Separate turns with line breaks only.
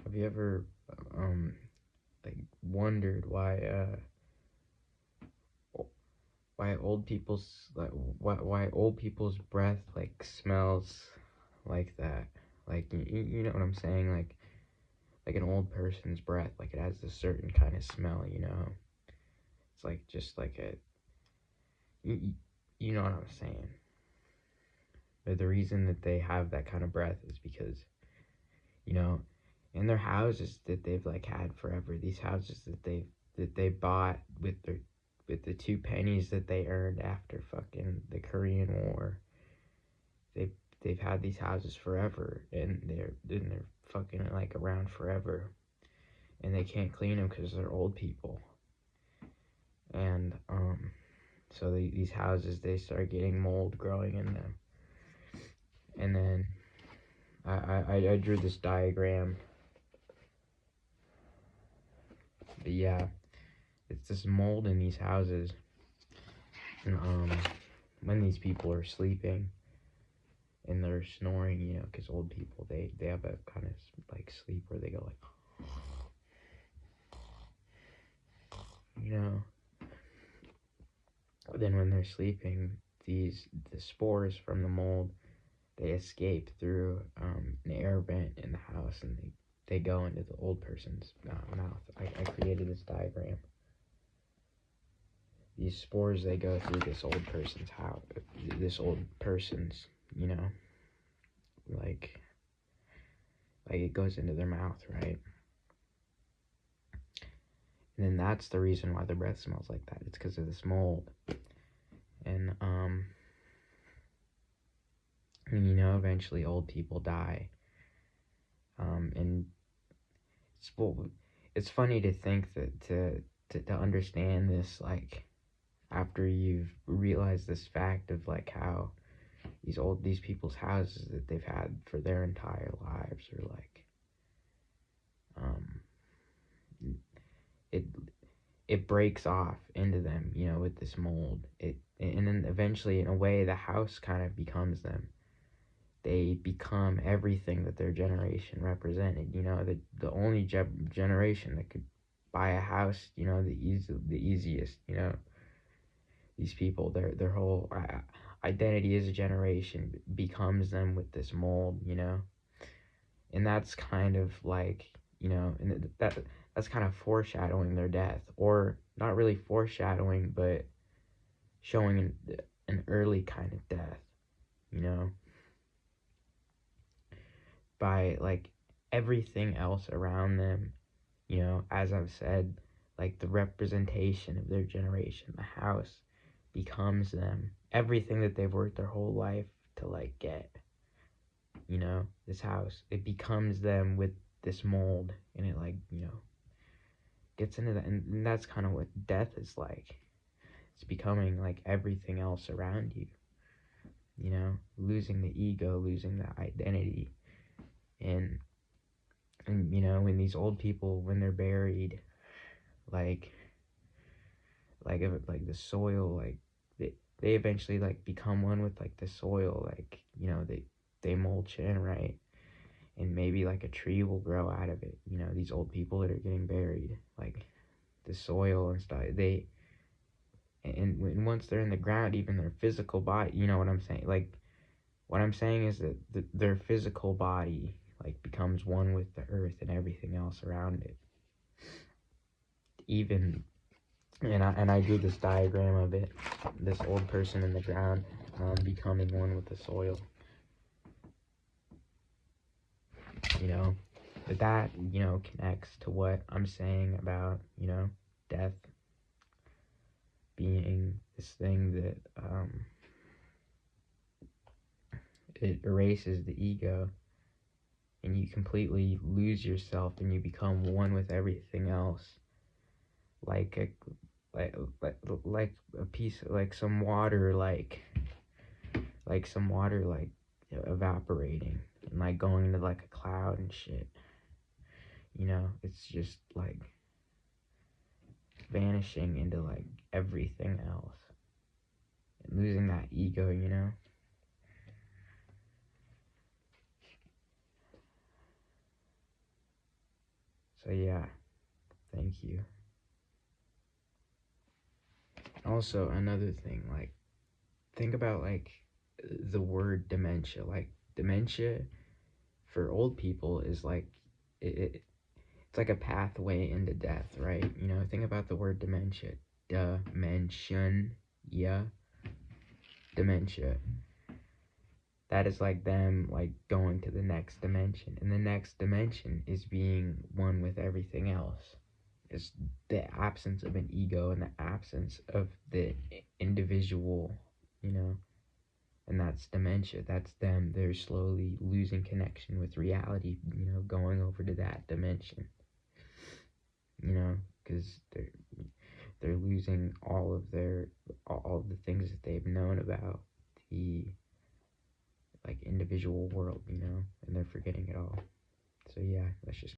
Have you ever like wondered why old people's like why old people's breath like smells like that? Like you know what I'm saying? Like an old person's breath, like it has a certain kind of smell, you know? It's like just like you, you know what I'm saying? But the reason that they have that kind of breath is because, you know, in their houses that they've like had forever, these houses that they bought with the 2 pennies that they earned after fucking the Korean War. They they've had these houses forever, and they're fucking like around forever, and they can't clean them because they're old people. And so these houses, they start getting mold growing in them. And then I drew this diagram. But yeah, it's this mold in these houses. And when these people are sleeping and they're snoring, you know, because old people, they have a kind of like sleep where they go like, you know. Then when they're sleeping, the spores from the mold, they escape through an air vent in the house, and they go into the old person's mouth. I created this diagram. These spores, they go through this old person's house, this old person's, you know, like it goes into their mouth, right? And then that's the reason why the breath smells like that. It's because of this mold. And you know, eventually old people die. And it's funny to think that to understand this, like, after you've realized this fact of like how these people's houses that they've had for their entire lives are like, it it breaks off into them, you know, with this mold. And then eventually, in a way, the house kind of becomes them. They become everything that their generation represented. You know, the only generation that could buy a house, you know, the easiest, you know. These people, their whole identity as a generation becomes them with this mold, you know. And that's kind of like, you know, and that's kind of foreshadowing their death, or not really foreshadowing, but showing an early kind of death, you know, by like everything else around them, you know, as I've said, like the representation of their generation, the house becomes them, everything that they've worked their whole life to like get, you know, this house, it becomes them with this mold, and it like, you know, gets into that. And that's kind of what death is like. It's becoming like everything else around you, you know, losing the ego, losing the identity. And you know, when these old people, when they're buried, like like the soil, like they eventually like become one with like the soil, like, you know, they mulch in, right? And maybe like a tree will grow out of it, you know. These old people that are getting buried, like the soil and stuff, and once they're in the ground, even their physical body, you know what I'm saying? Like, what I'm saying is that their physical body like becomes one with the earth and everything else around it. Even, and I drew this diagram of it, this old person in the ground becoming one with the soil, you know. But that, you know, connects to what I'm saying about, you know, death being this thing that it erases the ego, and you completely lose yourself, and you become one with everything else, like like a piece, like some water, like some water, like, you know, evaporating and like going into like a cloud and shit, you know. It's just like vanishing into like everything else and losing that ego, you know. So yeah, thank you. Also, another thing, like, think about, like, the word dementia. Like, dementia for old people is like, it's like a pathway into death, right? You know, think about the word dementia. Dimension, yeah, dementia. That is like them, like, going to the next dimension. And the next dimension is being one with everything else. It's the absence of an ego and the absence of the individual, you know? And that's dementia. That's them. They're slowly losing connection with reality, you know, going over to that dimension, you know, because they're losing all of the things that they've known about the, like, individual world, you know, and they're forgetting it all. So yeah, that's just